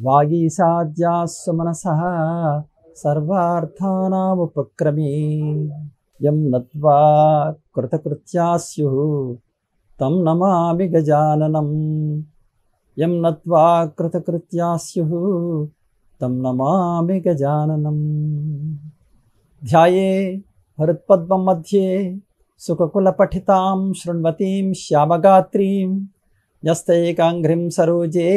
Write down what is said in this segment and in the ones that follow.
వాగీసాద్యాస్సు మనసః సర్వార్థానాముపక్రమే యం నత్వా కృతకృత్యా స్యుః తం నమామి గజాననం యం నత్వా కృతకృత్యా స్యుః తం నమామి గజాననం ధ్యాయే హృత్పద్మం మధ్యే సుఖకులపఠితాం శృణ్వతీం శ్యామగాత్రీం న్యస్తైకాంఘ్రిం సరోజే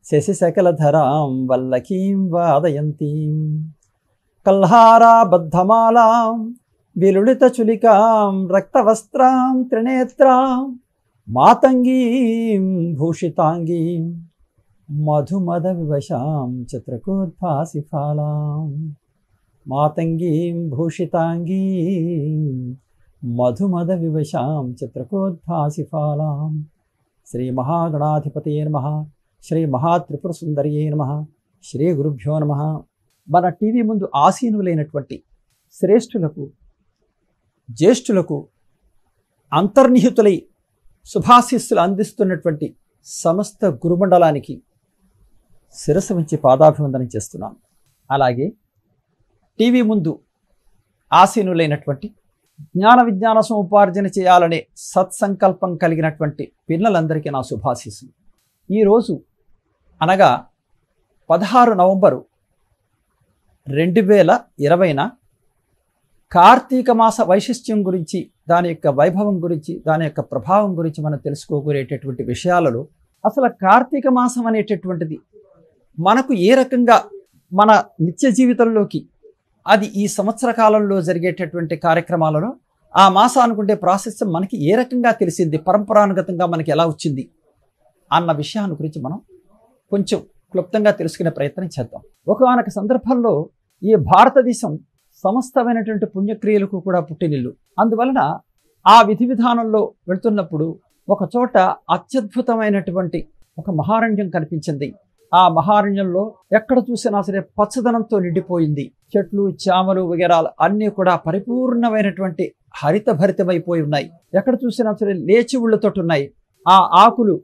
శశిశకలధరాం వల్లకీం వాదయంతీం కల్హారాబద్ధమాలాం విలుళితచులికాం రక్తవస్త్రాం త్రినేత్రాం మాతంగీం భూషితాంగీం మధుమదవివశాం చిత్రకోద్భాసిఫాలాం మాతంగీం భూషితాంగీం మధుమదవివశాం చిత్రకోద్భాసిఫాలాం శ్రీ మహాగణాధిపతయే నమః శ్రీ మహాత్రిపురసుందరియే నమః శ్రీ గురుభ్యో నమః. మన టీవీ ముందు ఆసీనులైనటువంటి శ్రేష్ఠులకు జ్యేష్ఠులకు అంతర్నిహితులై శుభాశీస్సులు అందిస్తున్నటువంటి సమస్త గురుమండలానికి శిరస్సు ఉంచి పాదాభివందనం చేస్తున్నాను. అలాగే టీవీ ముందు ఆసీనులైనటువంటి జ్ఞాన విజ్ఞాన సముపార్జన చేయాలనే సత్సంకల్పం కలిగినటువంటి పిల్లలందరికీ నా శుభాశీస్సులు. ఈరోజు అనగా 16 నవంబరు 2020 కార్తీక మాస వైశిష్ట్యం గురించి, దాని యొక్క వైభవం గురించి, దాని యొక్క ప్రభావం గురించి మనం తెలుసుకోగలిగేటటువంటి విషయాలలో అసలు కార్తీక మాసం అనేటటువంటిది మనకు ఏ రకంగా మన నిత్య జీవితంలోకి, అది ఈ సంవత్సర కాలంలో జరిగేటటువంటి కార్యక్రమాలలో ఆ మాసానుకుంటే ప్రాశస్త్యం మనకి ఏ రకంగా తెలిసింది, పరంపరానుగతంగా మనకి ఎలా వచ్చింది అన్న విషయాన్ని గురించి మనం కొంచెం క్లుప్తంగా తెలుసుకునే ప్రయత్నం చేద్దాం. ఒకనొక సందర్భంలో ఈ భారతదేశం సమస్తమైనటువంటి పుణ్యక్రియలకు కూడా పుట్టినిల్లు. అందువలన ఆ విధి విధానంలో వెళ్తున్నప్పుడు ఒక చోట అత్యద్భుతమైనటువంటి ఒక మహారణ్యం కనిపించింది. ఆ మహారణ్యంలో ఎక్కడ చూసినా సరే పచ్చదనంతో నిండిపోయింది. చెట్లు, చామలు వగేరాలు అన్నీ కూడా పరిపూర్ణమైనటువంటి హరితభరితమైపోయి ఉన్నాయి. ఎక్కడ చూసినా సరే లేచి ఉళ్ళతోటి ఉన్నాయి. ఆ ఆకులు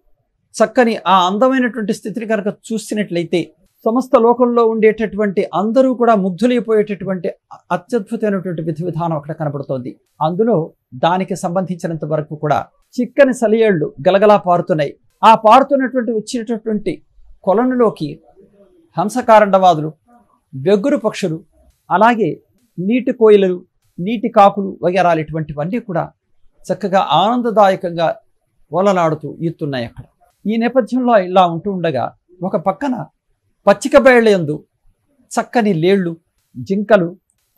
చక్కని ఆ అందమైనటువంటి స్థితిని కనుక చూసినట్లయితే సమస్త లోకంలో ఉండేటటువంటి అందరూ కూడా ముగ్ధులైపోయేటటువంటి అత్యద్భుతమైనటువంటి విధి విధానం అక్కడ కనబడుతోంది. అందులో దానికి సంబంధించినంత వరకు కూడా చిక్కని సలియేళ్లు గలగలా పారుతున్నాయి. ఆ పారుతున్నటువంటి వచ్చినటువంటి కొలనులోకి హంసకారండవాదులు, వెగ్గురు పక్షులు, అలాగే నీటి కోయిలలు, నీటి కాకులు వగేరాలు ఇటువంటివన్నీ కూడా చక్కగా ఆనందదాయకంగా ఓలలాడుతూ ఈతున్నాయి అక్కడ. ఈ నేపథ్యంలో ఇలా ఉంటూ ఉండగా ఒక పక్కన పచ్చిక బయళ్ళయందు చక్కని లేళ్ళు, జింకలు,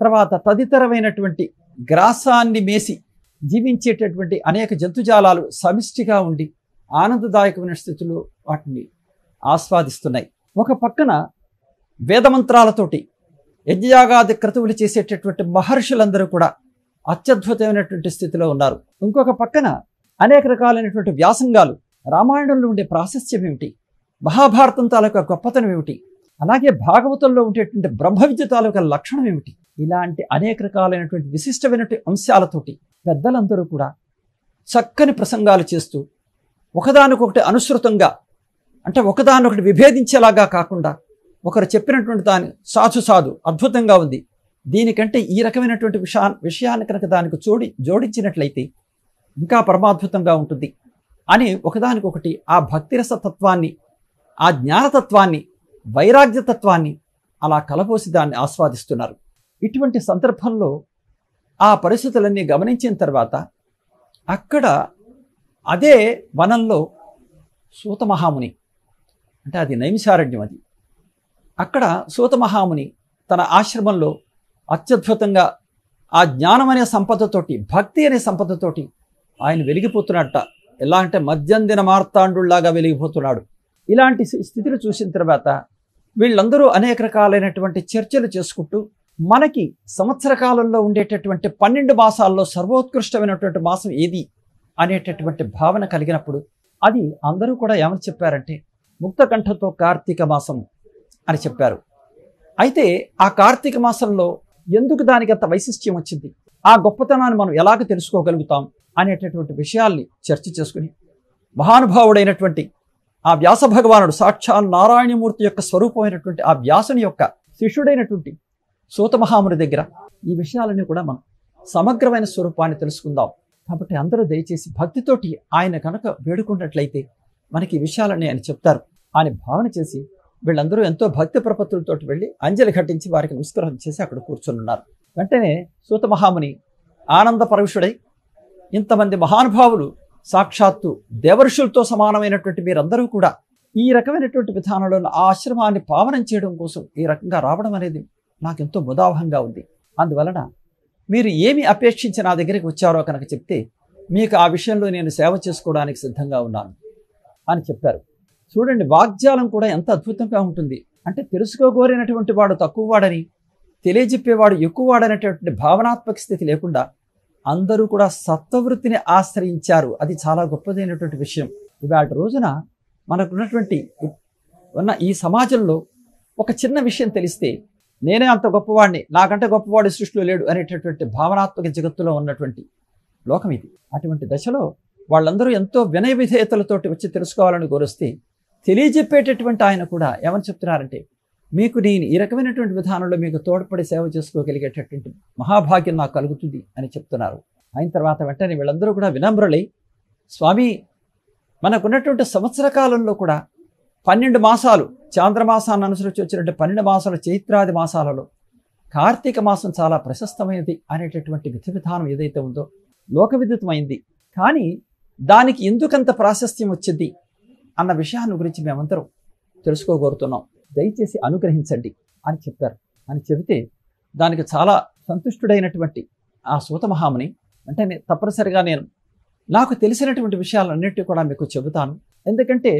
తర్వాత తదితరమైనటువంటి గ్రాసాన్ని మేసి జీవించేటటువంటి అనేక జంతుజాలాలు సమిష్టిగా ఉండి ఆనందదాయకమైన స్థితిలో వాటిని ఆస్వాదిస్తున్నాయి. ఒక పక్కన వేదమంత్రాలతోటి యజ్ఞయాగాది క్రతువులు చేసేటటువంటి మహర్షులందరూ కూడా అత్యద్భుతమైనటువంటి స్థితిలో ఉన్నారు. ఇంకొక పక్కన అనేక రకాలైనటువంటి వ్యాసంగాలు, రామాయణంలో ఉండే ప్రాశస్త్యం ఏమిటి, మహాభారతం తాలూకా గొప్పతనం ఏమిటి, అలాగే భాగవతంలో ఉండేటువంటి బ్రహ్మ విద్య తాలూకా లక్షణం ఏమిటి, ఇలాంటి అనేక రకాలైనటువంటి విశిష్టమైనటువంటి అంశాలతోటి పెద్దలందరూ కూడా చక్కని ప్రసంగాలు చేస్తూ ఒకదానికొకటి అనుసృతంగా, అంటే ఒకదానొకటి విభేదించేలాగా కాకుండా ఒకరు చెప్పినటువంటి దాని సాధు అద్భుతంగా ఉంది, దీనికంటే ఈ రకమైనటువంటి విషయాన్ని కనుక దానికి జోడించినట్లయితే ఇంకా పరమాద్భుతంగా ఉంటుంది అని ఒకదానికొకటి ఆ భక్తిరస తత్వాన్ని, ఆ జ్ఞానతత్వాన్ని, వైరాగ్యతత్వాన్ని అలా కలబోసి దాన్ని ఆస్వాదిస్తున్నారు. ఇటువంటి సందర్భంలో ఆ పరిస్థితులన్నీ గమనించిన తర్వాత అక్కడ అదే వనంలో సూతమహాముని, అంటే అది నైమిషారణ్యం, అది అక్కడ సూతమహాముని తన ఆశ్రమంలో అత్యద్భుతంగా ఆ జ్ఞానం అనే సంపదతోటి, భక్తి అనే సంపదతోటి ఆయన వెలిగిపోతున్నట్ట. ఎలా అంటే మధ్యందిన మార్తాండుల్లాగా వెలిగిపోతున్నాడు. ఇలాంటి స్థితిని చూసిన తర్వాత వీళ్ళందరూ అనేక రకాలైనటువంటి చర్చలు చేసుకుంటూ మనకి సంవత్సర కాలంలో ఉండేటటువంటి 12 మాసాల్లో సర్వోత్కృష్టమైనటువంటి మాసం ఏది అనేటటువంటి భావన కలిగినప్పుడు అది అందరూ కూడా ఏమని చెప్పారంటే ముక్తకంఠతో కార్తీక మాసం అని చెప్పారు. అయితే ఆ కార్తీక మాసంలో ఎందుకు దానికి అంత వైశిష్ట్యం వచ్చింది, ఆ గొప్పతనాన్ని మనం ఎలాగ తెలుసుకోగలుగుతాం అనేటటువంటి విషయాల్ని చర్చ చేసుకుని మహానుభావుడైనటువంటి ఆ వ్యాస భగవానుడు సాక్షాత్ నారాయణమూర్తి యొక్క స్వరూపమైనటువంటి ఆ వ్యాసుని యొక్క శిష్యుడైనటువంటి సూత మహాముని దగ్గర ఈ విషయాలన్నీ కూడా మనం సమగ్రమైన స్వరూపాన్ని తెలుసుకుందాం. కాబట్టి అందరూ దయచేసి భక్తితోటి ఆయన కనుక వేడుకున్నట్లయితే మనకి ఈ విషయాలని ఆయన చెప్తారు అని భావన చేసి వీళ్ళందరూ ఎంతో భక్తి ప్రపత్తులతో వెళ్ళి అంజలి ఘటించి వారికి నమస్కారం చేసి అక్కడ కూర్చొనున్నారు. వెంటనే సూత మహాముని ఆనంద పరవశుడై, ఇంతమంది మహానుభావులు సాక్షాత్తు దేవర్షులతో సమానమైనటువంటి మీరందరూ కూడా ఈ రకమైనటువంటి విధానంలో ఆ ఆశ్రమాన్ని పావనం చేయడం కోసం ఈ రకంగా రావడం అనేది నాకెంతో ముదావహంగా ఉంది. అందువలన మీరు ఏమి అపేక్షించి నా దగ్గరికి వచ్చారో కనుక చెప్తే మీకు ఆ విషయంలో నేను సేవ చేసుకోవడానికి సిద్ధంగా ఉన్నాను అని చెప్పారు. చూడండి, వాగ్జాలం కూడా ఎంత అద్భుతంగా ఉంటుంది. అంటే తెలుసుకోగోరినటువంటి వాడు తక్కువ వాడని, తెలియజెప్పేవాడు ఎక్కువ వాడనేటటువంటి భావనాత్మక స్థితి లేకుండా అందరూ కూడా సత్వవృత్తిని ఆశ్రయించారు. అది చాలా గొప్పదైనటువంటి విషయం. ఇవాళ రోజున మనకున్నటువంటి ఈ సమాజంలో ఒక చిన్న విషయం తెలిస్తే నేనే అంత గొప్పవాడిని, నాకంటే గొప్పవాడి సృష్టిలో లేడు అనేటటువంటి భావనాత్మక జగత్తులో ఉన్నటువంటి లోకం ఇది. అటువంటి దశలో వాళ్ళందరూ ఎంతో వినయ విధేయతలతోటి వచ్చి తెలుసుకోవాలని కోరిస్తే తెలియజెప్పేటటువంటి ఆయన కూడా ఏమని చెప్తున్నారంటే, మీకు నేను ఈ రకమైనటువంటి విధానంలో మీకు తోడ్పడి సేవ చేసుకోగలిగేటటువంటి మహాభాగ్యం నాకు కలుగుతుంది అని చెప్తున్నారు. అయిన తర్వాత వెంటనే వీళ్ళందరూ కూడా వినమ్రులై, స్వామి మనకున్నటువంటి సంవత్సర కాలంలో కూడా 12 మాసాలు చాంద్రమాసాన్ని అనుసరించి వచ్చినట్టు 12 మాసాలు చైత్రాది మాసాలలో కార్తీక మాసం చాలా ప్రశస్తమైనది అనేటటువంటి విధి విధానం ఏదైతే ఉందో లోక విదితమైంది. కానీ దానికి ఎందుకంత ప్రాశస్త్యం వచ్చింది అన్న విషయాన్ని గురించి మేమందరం తెలుసుకోగోరుతున్నాం, దయచేసి అనుగ్రహించండి అని చెప్పారు. అని చెబితే దానికి చాలా సంతుష్టుడైనటువంటి ఆ సూత మహాముని వెంటనే తప్పనిసరిగా నాకు తెలిసినటువంటి విషయాలన్నిటి కూడా మీకు చెబుతాను, ఎందుకంటే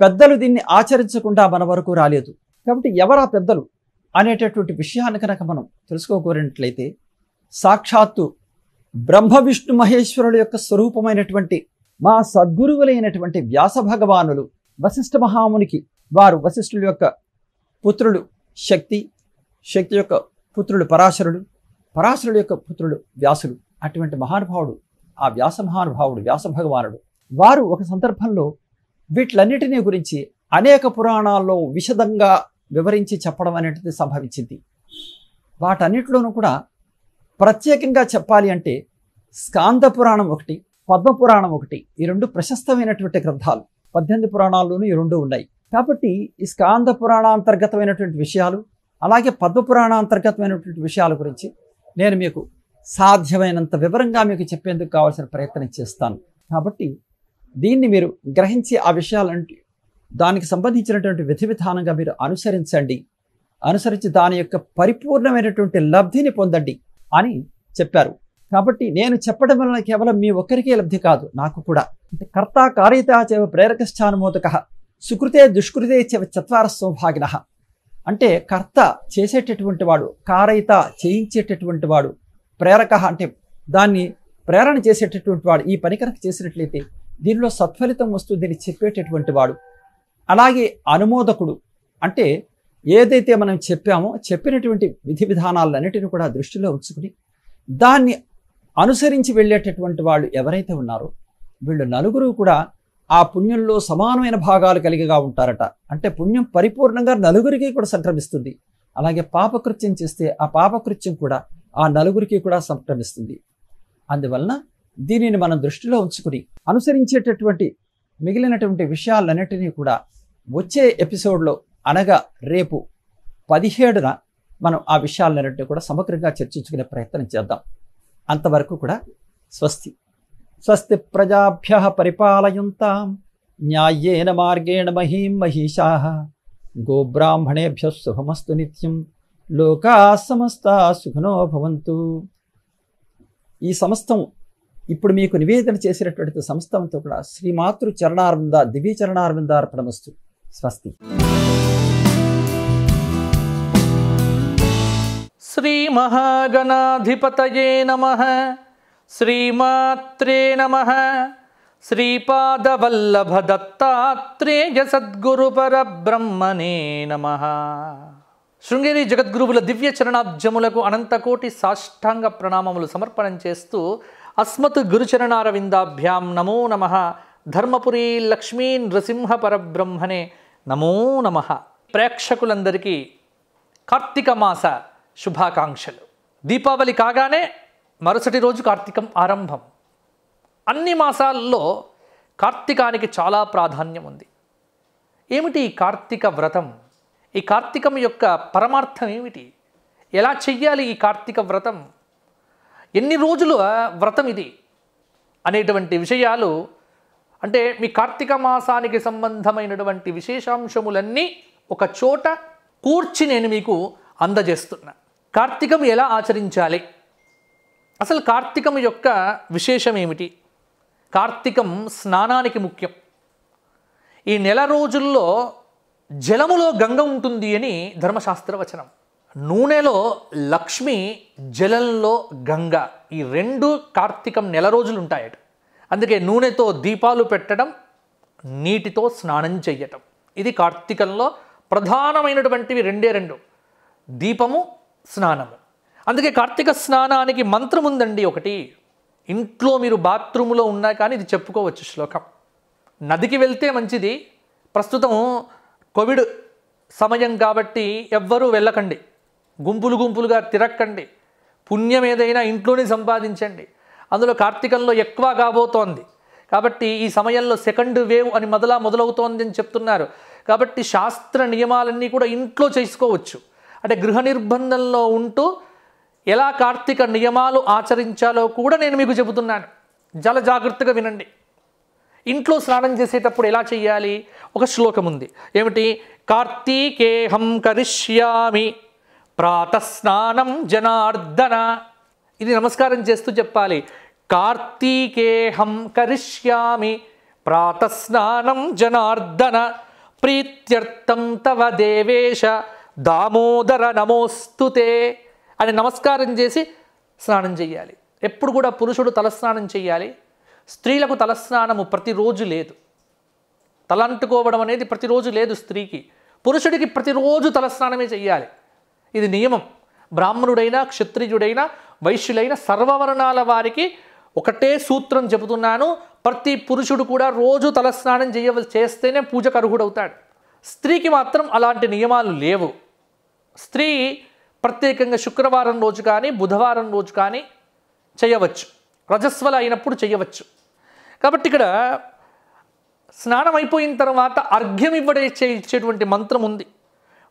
పెద్దలు దీన్ని ఆచరించకుండా మన వరకు రాలేదు కాబట్టి ఎవరా పెద్దలు అనేటటువంటి విషయాన్ని కనుక మనం తెలుసుకోగోరినట్లయితే సాక్షాత్తు బ్రహ్మ విష్ణు మహేశ్వరుల యొక్క స్వరూపమైనటువంటి మా సద్గురువులైనటువంటి వ్యాస భగవానులు వశిష్ఠ మహామునికి, వారు వశిష్ఠుల యొక్క పుత్రుడు శక్తి, శక్తి యొక్క పుత్రుడు పరాశరుడు, పరాశరుడు యొక్క పుత్రుడు వ్యాసుడు. అటువంటి మహానుభావుడు ఆ వ్యాస మహానుభావుడు వ్యాస భగవానుడు వారు ఒక సందర్భంలో వీటిలన్నిటినీ గురించి అనేక పురాణాల్లో విశదంగా వివరించి చెప్పడం అనేది సంభవించింది. వాటన్నిటిలోనూ కూడా ప్రత్యేకంగా చెప్పాలి అంటే స్కాంద పురాణం ఒకటి, పద్మపురాణం ఒకటి, ఈ రెండు ప్రశస్తమైనటువంటి గ్రంథాలు. 18 పురాణాల్లోనూ ఈ రెండు ఉన్నాయి. కాబట్టి ఈ స్కాంద పురాణాంతర్గతమైనటువంటి విషయాలు అలాగే పద్మపురాణాంతర్గతమైనటువంటి విషయాల గురించి నేను మీకు సాధ్యమైనంత వివరంగా మీకు చెప్పేందుకు కావాల్సిన ప్రయత్నం చేస్తాను. కాబట్టి దీన్ని మీరు గ్రహించి ఆ విషయాలంటే దానికి సంబంధించినటువంటి విధి విధానంగా మీరు అనుసరించండి, అనుసరించి దాని యొక్క పరిపూర్ణమైనటువంటి లబ్ధిని పొందండి అని చెప్పారు. కాబట్టి నేను చెప్పడం వలన కేవలం మీ ఒక్కరికే లబ్ధి కాదు, నాకు కూడా. అంటే కర్త కారయిత చ ప్రేరకశ్చానుమోదక సుకృతే దుష్కృతే చత్వార సౌభాగిన. అంటే కర్త చేసేటటువంటి వాడు, కారయిత చేయించేటటువంటి వాడు, ప్రేరక అంటే దాన్ని ప్రేరణ చేసేటటువంటి వాడు. ఈ పని కనుక చేసినట్లయితే దీనిలో సత్ఫలితం వస్తుందని చెప్పేటటువంటి వాడు. అలాగే అనుమోదకుడు అంటే ఏదైతే మనం చెప్పామో చెప్పినటువంటి విధి విధానాలన్నిటిని కూడా దృష్టిలో ఉంచుకుని దాన్ని అనుసరించి వెళ్ళేటటువంటి వాళ్ళు ఎవరైతే ఉన్నారో వీళ్ళు నలుగురు కూడా ఆ పుణ్యంలో సమానమైన భాగాలు కలిగిగా ఉంటారట. అంటే పుణ్యం పరిపూర్ణంగా నలుగురికి కూడా సంక్రమిస్తుంది. అలాగే పాపకృత్యం చేస్తే ఆ పాపకృత్యం కూడా ఆ నలుగురికి కూడా సంక్రమిస్తుంది. అందువలన దీనిని మనం దృష్టిలో ఉంచుకుని అనుసరించేటటువంటి మిగిలినటువంటి విషయాలన్నిటినీ కూడా వచ్చే ఎపిసోడ్లో అనగా రేపు 17న మనం ఆ విషయాలన్నింటినీ కూడా సమగ్రంగా చర్చించుకునే ప్రయత్నం చేద్దాం. అంతవరకు కూడా స్వస్తి. స్వస్తి ప్రజాభ్యః పరిపాలయంతాం న్యాయేన మార్గేణ మహీం మహిషాః గోబ్రాహ్మణేభ్యః శుభమస్తు నిత్యం లోకాః సమస్తాః సుఖినో భవంతు. ఈ సమస్తం ఇప్పుడు మీకు నివేదన చేసినటువంటి సమస్తంతో కూడా శ్రీమాతృ చరణారవింద దివ్య చరణారవిందార్పణమస్తు. స్వస్తి. శ్రీ మహాగణాధిపతయే నమః. శ్రీమాత్రే నమః. శ్రీపాదవల్లభ దత్తాత్రేయ సద్గురు పరబ్రహ్మణే నమః. శృంగేరి జగద్గురువుల దివ్య చరణాబ్జములకు అనంతకోటి సాష్టాంగ ప్రణామములు సమర్పణం చేస్తూ అస్మత్ గురుచరణారవిందాభ్యాం నమో నమః ధర్మపురి లక్ష్మీ నృసింహ పరబ్రహ్మణే నమో నమః. ప్రేక్షకులందరికీ కార్తీక మాస శుభాకాంక్షలు. దీపావళి కాగానే మరుసటి రోజు కార్తీకం ఆరంభం. అన్ని మాసాల్లో కార్తీకానికి చాలా ప్రాధాన్యం ఉంది. ఏమిటి ఈ కార్తీక వ్రతం? ఈ కార్తీకం యొక్క పరమార్థం ఏమిటి? ఎలా చెయ్యాలి ఈ కార్తీక వ్రతం? ఎన్ని రోజుల వ్రతం ఇది అనేటువంటి విషయాలు, అంటే మీ కార్తీక మాసానికి సంబంధమైనటువంటి విశేషాంశములన్నీ ఒక చోట కూర్చి నేను మీకు అందజేస్తున్నా. కార్తీకం ఎలా ఆచరించాలి, అసలు కార్తీకం యొక్క విశేషం ఏమిటి? కార్తీకం స్నానానికి ముఖ్యం. ఈ నెల రోజుల్లో జలములో గంగ ఉంటుంది అని ధర్మశాస్త్ర వచనం. నూనెలో లక్ష్మి, జలంలో గంగ, ఈ రెండు కార్తీకం నెల రోజులు ఉంటాయట. అందుకే నూనెతో దీపాలు పెట్టడం, నీటితో స్నానం చెయ్యటం, ఇది కార్తీకంలో ప్రధానమైనటువంటివి రెండే రెండు, దీపము, స్నానము. అందుకే కార్తీక స్నానానికి మంత్రం ఉందండి ఒకటి. ఇంట్లో మీరు బాత్రూంలో ఉన్నా కానీ ఇది చెప్పుకోవచ్చు శ్లోకం. నదికి వెళ్తే మంచిది. ప్రస్తుతం కోవిడ్ సమయం కాబట్టి ఎవ్వరూ వెళ్ళకండి, గుంపులు గుంపులుగా తిరక్కండి. పుణ్యం ఏదైనా ఇంట్లోనే సంపాదించండి. అందులో కార్తీకంలో ఎక్కువ కాబోతోంది కాబట్టి ఈ సమయంలో సెకండ్ వేవ్ అని మొదలవుతోంది అని చెప్తున్నారు. కాబట్టి శాస్త్ర నియమాలన్నీ కూడా ఇంట్లో చేసుకోవచ్చు. అంటే గృహ నిర్బంధంలో ఉంటూ ఎలా కార్తీక నియమాలు ఆచరించాలో కూడా నేను మీకు చెబుతున్నాను. చాలా జాగ్రత్తగా వినండి. ఇంట్లో స్నానం చేసేటప్పుడు ఎలా చేయాలి? ఒక శ్లోకం ఉంది. ఏమిటి? కార్తీకేహం కరిష్యామి ప్రాతస్నానం జనార్దన. ఇది నమస్కారం చేస్తూ చెప్పాలి. కార్తీకేహం కరిష్యామి ప్రాతస్నానం జనార్దన ప్రీత్యర్థం తవ దేవేశ దామోదర నమోస్తుతే అని నమస్కారం చేసి స్నానం చేయాలి. ఎప్పుడు కూడా పురుషుడు తలస్నానం చేయాలి. స్త్రీలకు తలస్నానము ప్రతిరోజు లేదు. తలంటుకోవడం అనేది ప్రతిరోజు లేదు స్త్రీకి. పురుషుడికి ప్రతిరోజు తలస్నానమే చెయ్యాలి. ఇది నియమం. బ్రాహ్మణుడైనా, క్షత్రియుడైనా, వైశ్యులైన సర్వవర్ణాల వారికి ఒకటే సూత్రం చెబుతున్నాను. ప్రతి పురుషుడు కూడా రోజు తలస్నానం చేస్తేనే పూజకు అర్హుడవుతాడు. స్త్రీకి మాత్రం అలాంటి నియమాలు లేవు. స్త్రీ ప్రత్యేకంగా శుక్రవారం రోజు కానీ, బుధవారం రోజు కానీ చేయవచ్చు. రజస్వల అయినప్పుడు చేయవచ్చు. కాబట్టి ఇక్కడ స్నానం అయిపోయిన తర్వాత అర్ఘ్యం ఇచ్చేటువంటి మంత్రం ఉంది.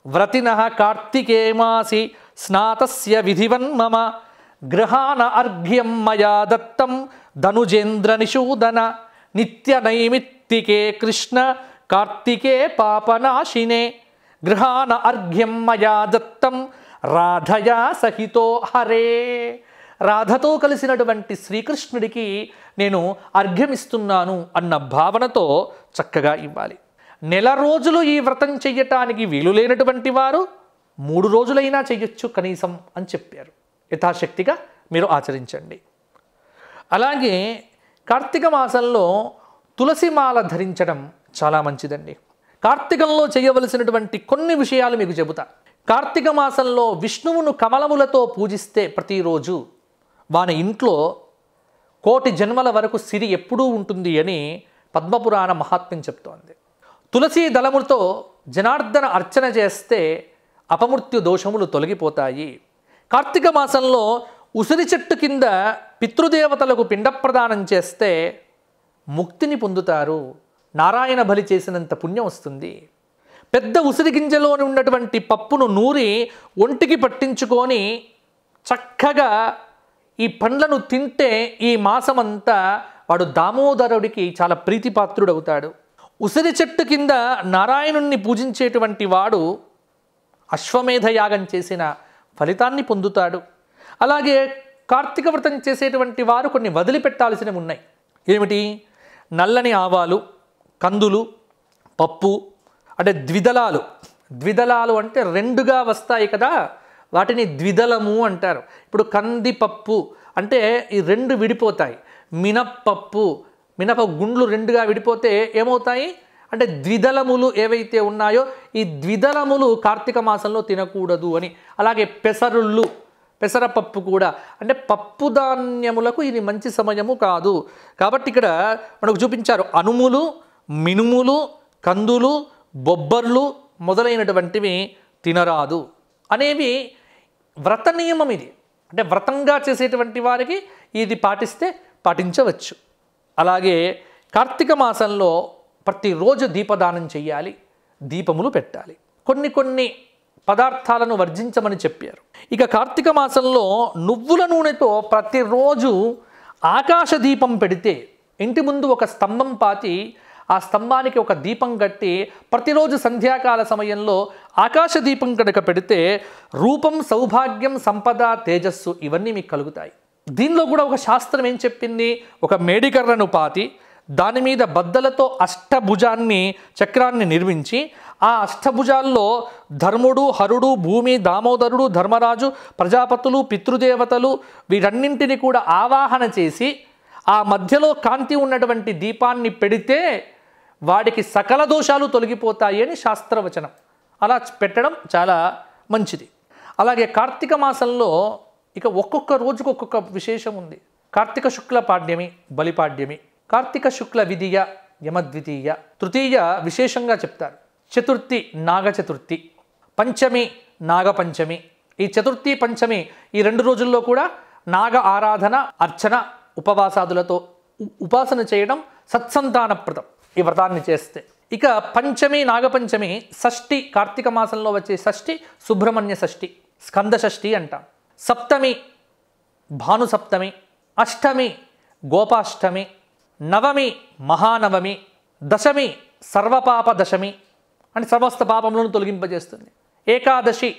వ్రతినః కార్తికే మాసి స్నాతస్య విధివన్ మమ గృహాన అర్ఘ్యం మయా దత్తం ధనుజేంద్ర నిషూదన నిత్య నైమిత్తికే కృష్ణ కార్తికే పాపనాశినే గృహాన అర్ఘ్యం మయా దత్తం రాధయా సహితో హరే. రాధతో కలిసినటువంటి శ్రీకృష్ణుడికి నేను అర్ఘ్యమిస్తున్నాను అన్న భావనతో చక్కగా ఇవ్వాలి. నెల రోజులు ఈ వ్రతం చెయ్యటానికి వీలు లేనటువంటి వారు 3 రోజులైనా చెయ్యొచ్చు కనీసం అని చెప్పారు. యథాశక్తిగా మీరు ఆచరించండి. అలాగే కార్తీక మాసంలో తులసి మాల ధరించడం చాలా మంచిదండి. కార్తీకంలో చేయవలసినటువంటి కొన్ని విషయాలు మీకు చెబుతా. కార్తీక మాసంలో విష్ణువును కమలములతో పూజిస్తే ప్రతిరోజు వాని ఇంట్లో 1,000,000 జన్మల వరకు సిరి ఎప్పుడూ ఉంటుంది అని పద్మపురాణ మహాత్మ్యం చెప్తోంది. తులసీ దళములతో జనార్దన అర్చన చేస్తే అపమృత్యు దోషములు తొలగిపోతాయి. కార్తీక మాసంలో ఉసిరి చెట్టు కింద పితృదేవతలకు పిండ ప్రదానం చేస్తే ముక్తిని పొందుతారు. నారాయణ బలి చేసినంత పుణ్యం వస్తుంది. పెద్ద ఉసిరి గింజలోని ఉన్నటువంటి పప్పును నూరి ఒంటికి పట్టించుకొని చక్కగా ఈ పండ్లను తింటే ఈ మాసమంతా వాడు దామోదరుడికి చాలా ప్రీతిపాత్రుడవుతాడు. ఉసిరి చెట్టు కింద నారాయణుణ్ణి పూజించేటువంటి వాడు అశ్వమేధ యాగం చేసిన ఫలితాన్ని పొందుతాడు. అలాగే కార్తీక వ్రతం చేసేటువంటి వారు కొన్ని వదిలిపెట్టాల్సినవి ఉన్నాయి. ఏమిటి? నల్లని ఆవాలు, కందులు, పప్పు, అంటే ద్విదళాలు అంటే 2గా వస్తాయి కదా, వాటిని ద్విదళము అంటారు. ఇప్పుడు కందిపప్పు అంటే ఈ 2 విడిపోతాయి. మినప్పప్పు, మినప గుండ్లు 2గా విడిపోతే ఏమవుతాయి అంటే ద్విదళములు ఏవైతే ఉన్నాయో ఈ ద్విదళములు కార్తీక మాసంలో తినకూడదు అని. అలాగే పెసరపప్పు కూడా, అంటే పప్పు ధాన్యములకు ఇది మంచి సమయము కాదు. కాబట్టి ఇక్కడ మనకు చూపించారు అనుములు, మినుములు, కందులు, బొబ్బర్లు మొదలైనటువంటివి తినరాదు అనేవి వ్రత నియమం. ఇది అంటే వ్రతంగా చేసేటువంటి వారికి ఇది పాటిస్తే పాటించవచ్చు. అలాగే కార్తీక మాసంలో ప్రతిరోజు దీపదానం చెయ్యాలి, దీపములు పెట్టాలి. కొన్ని పదార్థాలను వర్జించమని చెప్పారు. ఇక కార్తీక మాసంలో నువ్వుల నూనెతో ప్రతిరోజు ఆకాశ దీపం పెడితే, ఇంటి ముందు ఒక స్తంభం పాతి ఆ స్తంభానికి ఒక దీపం కట్టి ప్రతిరోజు సంధ్యాకాల సమయంలో ఆకాశ దీపం కనుక పెడితే రూపం, సౌభాగ్యం, సంపద, తేజస్సు ఇవన్నీ మీకు కలుగుతాయి. దీనిలో కూడా ఒక శాస్త్రం ఏం చెప్పింది, ఒక మేడికర్రను పాతి దాని మీద బద్దలతో అష్టభుజాన్ని చక్రాన్ని నిర్మించి ఆ అష్టభుజాల్లో ధర్ముడు, హరుడు, భూమి, దామోదరుడు, ధర్మరాజు, ప్రజాపతులు, పితృదేవతలు వీరన్నింటినీ కూడా ఆవాహన చేసి ఆ మధ్యలో కాంతి ఉన్నటువంటి దీపాన్ని పెడితే వాడికి సకల దోషాలు తొలగిపోతాయి అని శాస్త్రవచనం. అలా పెట్టడం చాలా మంచిది. అలాగే కార్తీక మాసంలో ఇక ఒక్కొక్క రోజుకు ఒక్కొక్క విశేషం ఉంది. కార్తీక శుక్ల పాడ్యమి, బలిపాడ్యమి, కార్తీక శుక్ల విధియ, యమద్వితీయ, తృతీయ విశేషంగా చెప్తారు, చతుర్థి నాగ చతుర్థి, పంచమి నాగపంచమి. ఈ చతుర్థి, పంచమి ఈ 2 రోజుల్లో కూడా నాగ ఆరాధన, అర్చన, ఉపవాసాదులతో ఉపాసన చేయడం సత్సంతానప్రదం ఈ వ్రతాన్ని చేస్తే. ఇక పంచమి, నాగపంచమి, షష్ఠి, కార్తీక మాసంలో వచ్చే షష్ఠి సుబ్రహ్మణ్య షష్ఠి, స్కంద షష్ఠి అంటాం. సప్తమి భాను సప్తమి, అష్టమి గోపాష్టమి, నవమి మహానవమి, దశమి సర్వపాప దశమి అంటే సమస్త పాపములను తొలగింపజేస్తుంది. ఏకాదశి,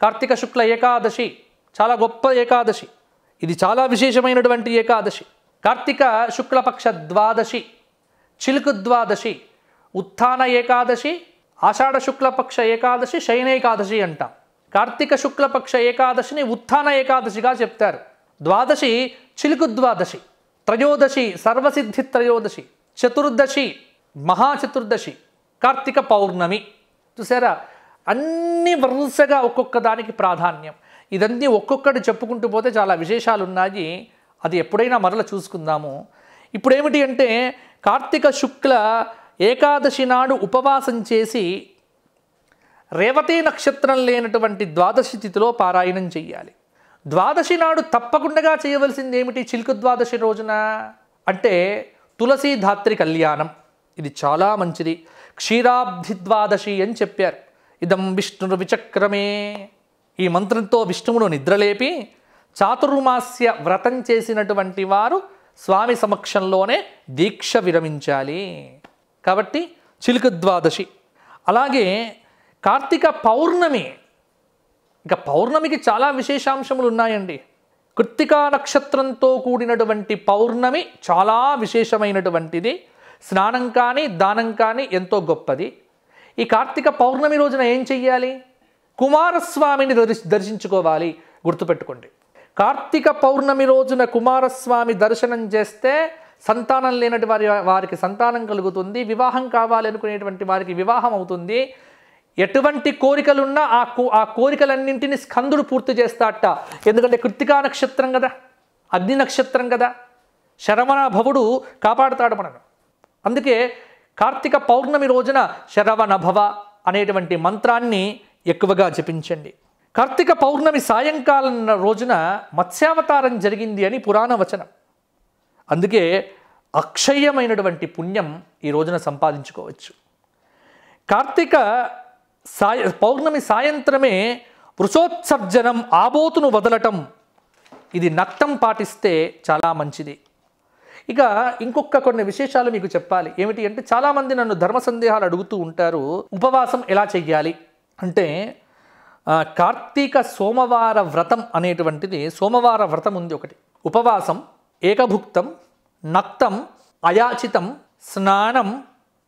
కార్తీక శుక్ల ఏకాదశి చాలా గొప్ప ఏకాదశి, ఇది చాలా విశేషమైనటువంటి ఏకాదశి. కార్తీక శుక్లపక్ష ద్వాదశి, చిలుకు ద్వాదశి, ఉత్థాన ఏకాదశి, ఆషాఢ శుక్లపక్ష ఏకాదశి, శయనేకాదశి అంటాం. కార్తీక శుక్లపక్ష ఏకాదశిని ఉత్థాన ఏకాదశిగా చెప్తారు. ద్వాదశి చిలుకు ద్వాదశి, త్రయోదశి సర్వసిద్ధి త్రయోదశి, చతుర్దశి మహాచతుర్దశి, కార్తీక పౌర్ణమి. చూసారా, అన్ని వరుసగా ఒక్కొక్క దానికి ప్రాధాన్యం. ఇదన్నీ ఒక్కొక్కటి చెప్పుకుంటూ పోతే చాలా విశేషాలు ఉన్నాయి. అది ఎప్పుడైనా మరల చూసుకుందాము. ఇప్పుడు ఏమిటి అంటే కార్తీక శుక్ల ఏకాదశి నాడు ఉపవాసం చేసి రేవతి నక్షత్రం లేనటువంటి ద్వాదశి తిథిలో పారాయణం చెయ్యాలి. ద్వాదశి నాడు తప్పకుండా చేయవలసింది ఏమిటి? చిలుకు ద్వాదశి రోజున అంటే తులసీ ధాత్రి కళ్యాణం, ఇది చాలా మంచిది. క్షీరాబ్ధి ద్వాదశి అని చెప్పారు. ఇదం విష్ణు విచక్రమే, ఈ మంత్రంతో విష్ణువును నిద్రలేపి చాతుర్మాస్య వ్రతం చేసినటువంటి వారు స్వామి సమక్షంలోనే దీక్ష విరమించాలి. కాబట్టి చిలుకు ద్వాదశి. అలాగే కార్తీక పౌర్ణమి, ఇక పౌర్ణమికి చాలా విశేషాంశములు ఉన్నాయండి. కృత్తికా నక్షత్రంతో కూడినటువంటి పౌర్ణమి చాలా విశేషమైనటువంటిది. స్నానం కానీ దానం కానీ ఎంతో గొప్పది. ఈ కార్తీక పౌర్ణమి రోజున ఏం చెయ్యాలి? కుమారస్వామిని దర్శించుకోవాలి. గుర్తుపెట్టుకోండి, కార్తీక పౌర్ణమి రోజున కుమారస్వామి దర్శనం చేస్తే సంతానం లేనటి వారికి సంతానం కలుగుతుంది. వివాహం కావాలనుకునేటువంటి వారికి వివాహం అవుతుంది. ఎటువంటి కోరికలున్నా ఆ కోరికలన్నింటినీ స్కందుడు పూర్తి చేస్తాట. ఎందుకంటే కృత్తికా నక్షత్రం కదా, అగ్ని నక్షత్రం కదా, శరవణ భవుడు కాపాడుతాడు మనను. అందుకే కార్తీక పౌర్ణమి రోజున శరవణ భవ అనేటువంటి మంత్రాన్ని ఎక్కువగా జపించండి. కార్తీక పౌర్ణమి సాయంకాలం రోజున మత్స్యావతారం జరిగింది అని పురాణ వచనం. అందుకే అక్షయమైనటువంటి పుణ్యం ఈ రోజున సంపాదించుకోవచ్చు. కార్తీక పౌర్ణమి సాయంత్రమే వృషోత్సర్జనం, ఆబోతును వదలటం, ఇది నక్తం పాటిస్తే చాలా మంచిది. ఇక ఇంకొక కొన్ని విశేషాలు మీకు చెప్పాలి. ఏమిటి అంటే చాలామంది నన్ను ధర్మ సందేహాలు అడుగుతూ ఉంటారు. ఉపవాసం ఎలా చెయ్యాలి అంటే కార్తీక సోమవార వ్రతం అనేటువంటిది, సోమవార వ్రతం ఉంది ఒకటి. ఉపవాసం, ఏకభుక్తం, నక్తం, అయాచితం, స్నానం,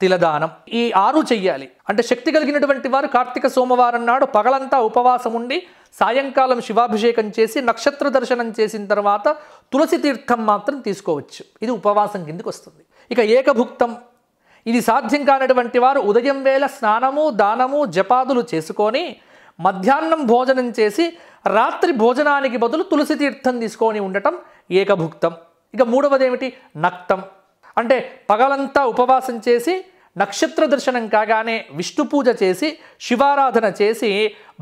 తిలదానం, ఈ 6 చెయ్యాలి. అంటే శక్తి కలిగినటువంటి వారు కార్తీక సోమవారం నాడు పగలంతా ఉపవాసం ఉండి సాయంకాలం శివాభిషేకం చేసి నక్షత్ర దర్శనం చేసిన తర్వాత తులసి తీర్థం మాత్రం తీసుకోవచ్చు. ఇది ఉపవాసం కిందకి వస్తుంది. ఇక ఏకభుక్తం, ఇది సాధ్యం కానటువంటి వారు ఉదయం వేళ స్నానము, దానము, జపాదులు చేసుకొని మధ్యాహ్నం భోజనం చేసి రాత్రి భోజనానికి బదులు తులసి తీర్థం తీసుకొని ఉండటం ఏకభుక్తం. ఇక మూడవది ఏమిటి? నక్తం. అంటే పగలంతా ఉపవాసం చేసి నక్షత్ర దర్శనం కాగానే విష్ణు పూజ చేసి శివారాధన చేసి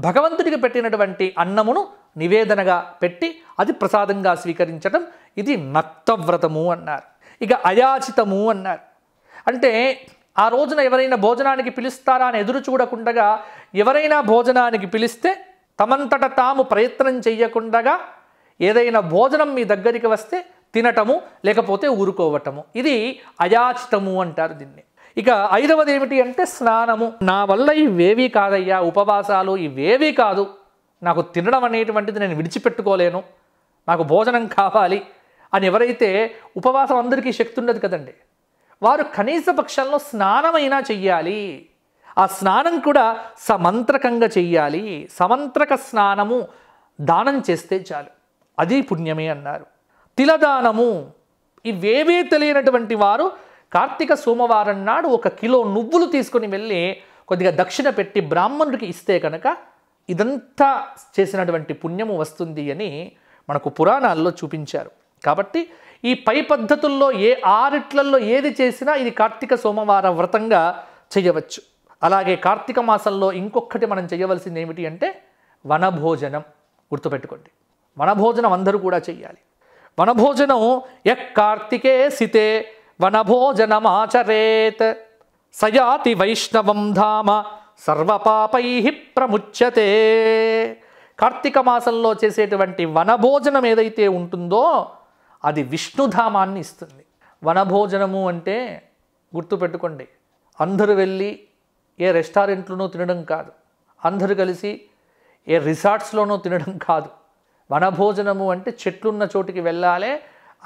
భగవంతుడికి పెట్టినటువంటి అన్నమును నివేదనగా పెట్టి అది ప్రసాదంగా స్వీకరించడం, ఇది నక్తవ్రతము అన్నారు. ఇక అయాచితము అన్నారు. అంటే ఆ రోజున ఎవరైనా భోజనానికి పిలుస్తారా అని ఎదురు చూడకుండగా, ఎవరైనా భోజనానికి పిలిస్తే తమంతట తాము ప్రయత్నం చెయ్యకుండగా ఏదైనా భోజనం మీ దగ్గరికి వస్తే తినటము, లేకపోతే ఊరుకోవటము, ఇది అయాచితము అంటారు దీన్ని. ఇక ఐదవది ఏమిటి అంటే స్నానము. నా వల్ల ఇవేవీ కాదయ్యా, ఉపవాసాలు ఇవేవీ కాదు, నాకు తినడం అనేటువంటిది నేను విడిచిపెట్టుకోలేను, నాకు భోజనం కావాలి అని ఎవరైతే, ఉపవాసం అందరికీ శక్తి ఉండదు కదండి, వారు కనీస పక్షంలో స్నానమైనా చెయ్యాలి. ఆ స్నానం కూడా సమంత్రకంగా చెయ్యాలి. సమంత్రక స్నానము దానం చేస్తే చాలు, అది పుణ్యమే అన్నారు. తిలదానము, ఇవేవీ తెలియనటువంటి వారు కార్తీక సోమవారం నాడు 1 కిలో నువ్వులు తీసుకొని వెళ్ళి కొద్దిగా దక్షిణ పెట్టి బ్రాహ్మణుడికి ఇస్తే కనుక ఇదంతా చేసినటువంటి పుణ్యము వస్తుంది అని మనకు పురాణాల్లో చూపించారు. కాబట్టి ఈ పై పద్ధతుల్లో ఏ 6 ఏది చేసినా ఇది కార్తీక సోమవార వ్రతంగా చేయవచ్చు. అలాగే కార్తీక మాసంలో ఇంకొకటి మనం చేయవలసింది ఏమిటి అంటే వనభోజనం. గుర్తుపెట్టుకోండి, వనభోజనం అందరూ కూడా చెయ్యాలి. వనభోజనం కార్తికే సితే వనభోజనమాచరేత్ సయాతి వైష్ణవం ధామ సర్వపాపై ప్రముచ్యతే. కార్తీక మాసంలో చేసేటువంటి వనభోజనం ఏదైతే ఉంటుందో అది విష్ణుధామాన్ని ఇస్తుంది. వనభోజనము అంటే గుర్తుపెట్టుకోండి, అందరూ వెళ్ళి ఏ రెస్టారెంట్లోనూ తినడం కాదు, అందరూ కలిసి ఏ రిసార్ట్స్లోనూ తినడం కాదు. వనభోజనము అంటే చెట్లున్న చోటుకి వెళ్ళాలి,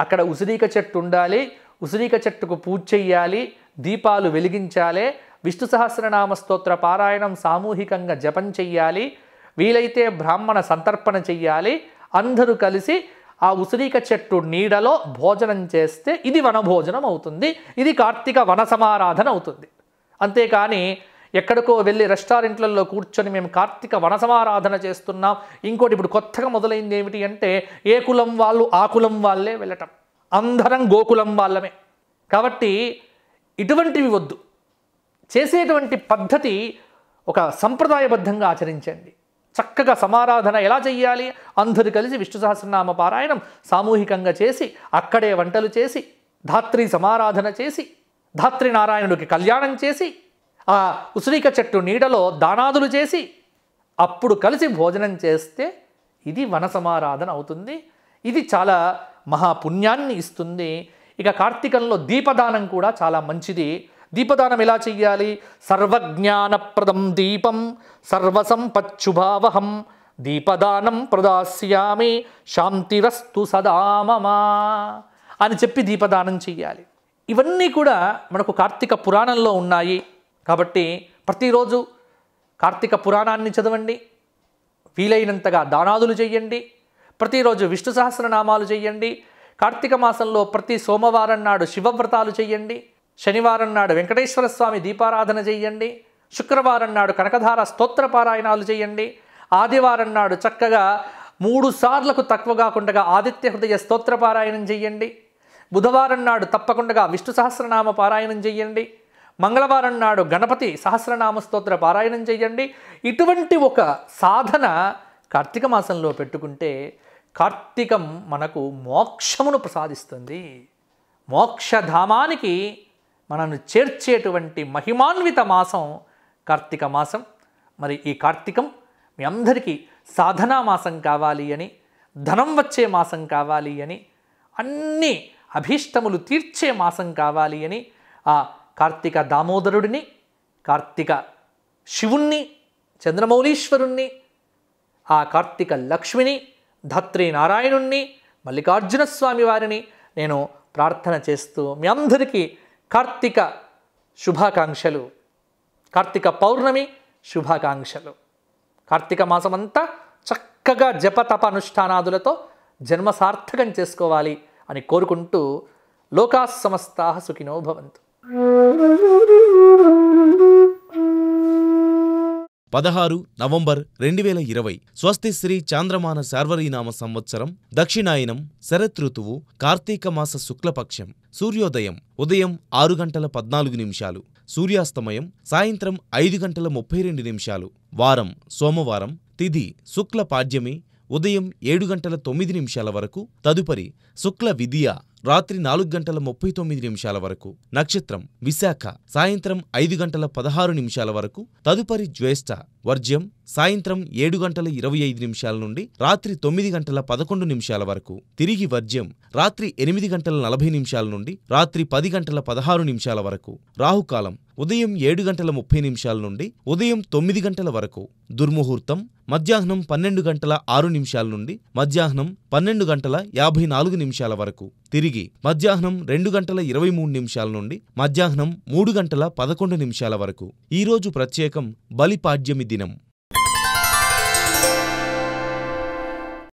అక్కడ ఉసిరిక చెట్టు ఉండాలి, ఉసిరిక చెట్టుకు పూజ చెయ్యాలి, దీపాలు వెలిగించాలి, విష్ణు సహస్రనామ స్తోత్ర పారాయణం సామూహికంగా జపం చెయ్యాలి, వీలైతే బ్రాహ్మణ సంతర్పణ చెయ్యాలి, అందరూ కలిసి ఆ ఉసిరిక చెట్టు నీడలో భోజనం చేస్తే ఇది వనభోజనం అవుతుంది. ఇది కార్తీక వన సమారాధన అవుతుంది. అంతేకాని ఎక్కడికో వెళ్ళి రెస్టారెంట్లలో కూర్చొని మేము కార్తీక వన సమారాధన చేస్తున్నాం. ఇంకోటి ఇప్పుడు కొత్తగా మొదలైంది ఏమిటి అంటే ఏ కులం వాళ్ళు ఆ కులం వాళ్ళే వెళ్ళటం, అందరం గోకులం వాళ్ళమే. కాబట్టి ఇటువంటివి వద్దు. చేసేటువంటి పద్ధతి ఒక సంప్రదాయబద్ధంగా ఆచరించండి. చక్కగా సమారాధన ఎలా చెయ్యాలి? అందరూ కలిసి విష్ణు సహస్రనామ పారాయణం సామూహికంగా చేసి, అక్కడే వంటలు చేసి, ధాత్రి సమారాధన చేసి, ధాత్రి నారాయణుడికి కళ్యాణం చేసి, ఆ ఉసిరిక చెట్టు నీడలో దానాదులు చేసి, అప్పుడు కలిసి భోజనం చేస్తే ఇది వన సమారాధన అవుతుంది. ఇది చాలా మహాపుణ్యాన్ని ఇస్తుంది. ఇక కార్తీకంలో దీపదానం కూడా చాలా మంచిది. దీపదానం ఎలా చెయ్యాలి? సర్వజ్ఞానప్రదం దీపం సర్వసంపచ్చుభావహం దీపదానం ప్రదాస్యామి శాంతిరస్తు సదా మమ అని చెప్పి దీపదానం చెయ్యాలి. ఇవన్నీ కూడా మనకు కార్తీక పురాణంలో ఉన్నాయి. కాబట్టి ప్రతిరోజు కార్తీక పురాణాన్ని చదవండి, వీలైనంతగా దానాదులు చెయ్యండి, ప్రతిరోజు విష్ణు సహస్రనామాలు చెయ్యండి, కార్తీక మాసంలో ప్రతి సోమవారం నాడు శివవ్రతాలు చెయ్యండి, శనివారం నాడు వెంకటేశ్వర స్వామి దీపారాధన చెయ్యండి, శుక్రవారం నాడు కనకధార స్తోత్ర పారాయణాలు చేయండి, ఆదివారం నాడు చక్కగా 3 సార్లకు తక్కువ కాకుండా ఆదిత్య హృదయ స్తోత్ర పారాయణం చెయ్యండి, బుధవారం నాడు తప్పకుండా విష్ణు సహస్రనామ పారాయణం చెయ్యండి, మంగళవారం నాడు గణపతి సహస్రనామ స్తోత్ర పారాయణం చెయ్యండి. ఇటువంటి ఒక సాధన కార్తీక మాసంలో పెట్టుకుంటే కార్తీకం మనకు మోక్షమును ప్రసాదిస్తుంది. మోక్షధామానికి మనను చేర్చేటువంటి మహిమాన్విత మాసం కార్తీక మాసం. మరి ఈ కార్తీకం మీ అందరికీ సాధనా మాసం కావాలి అని, ధనం వచ్చే మాసం కావాలి అని, అన్ని అభీష్టములు తీర్చే మాసం కావాలి అని ఆ కార్తీక దామోదరుడిని, కార్తీక శివుణ్ణి, చంద్రమౌళీశ్వరుణ్ణి, ఆ కార్తీక లక్ష్మిని, ధాత్రి నారాయణుణ్ణి, మల్లికార్జున స్వామి వారిని నేను ప్రార్థన చేస్తూ మీ అందరికీ కార్తీక శుభాకాంక్షలు, కార్తీక పౌర్ణమి శుభాకాంక్షలు. కార్తీక మాసమంతా చక్కగా జపతప అనుష్ఠానాదులతో జన్మ సార్థకం చేసుకోవాలి అని కోరుకుంటూ లోకాః సమస్తాః సుఖినో భవంతు. 16 నవంబర్ 2020 స్వస్తి శ్రీ చాంద్రమాన శార్వరీనామ సంవత్సరం దక్షిణాయనం శరతృతువు కార్తీక మాస శుక్లపక్షం సూర్యోదయం ఉదయం 6:14 సూర్యాస్తమయం సాయంత్రం 5:32 వారం సోమవారం తిథి శుక్ల పాడ్యమి ఉదయం 7:09 వరకు తదుపరి శుక్ల విదియ రాత్రి 4:39 వరకు నక్షత్రం విశాఖ సాయంత్రం 5:16 వరకు తదుపరి జ్యేష్ఠ వర్జ్యం సాయంత్రం 7:25 నుండి రాత్రి 9:11 వరకు తిరిగి వర్జ్యం రాత్రి 8:40 నుండి రాత్రి 10:16 వరకు రాహుకాలం ఉదయం 7:30 నుండి ఉదయం 9 గంటల వరకు దుర్ముహూర్తం మధ్యాహ్నం 12:06 నుండి మధ్యాహ్నం 12:54 వరకు తిరిగి మధ్యాహ్నం 2:23 నుండి మధ్యాహ్నం 3:11 వరకు. ఈరోజు ప్రత్యేకం బలిపాడ్యమి దినం.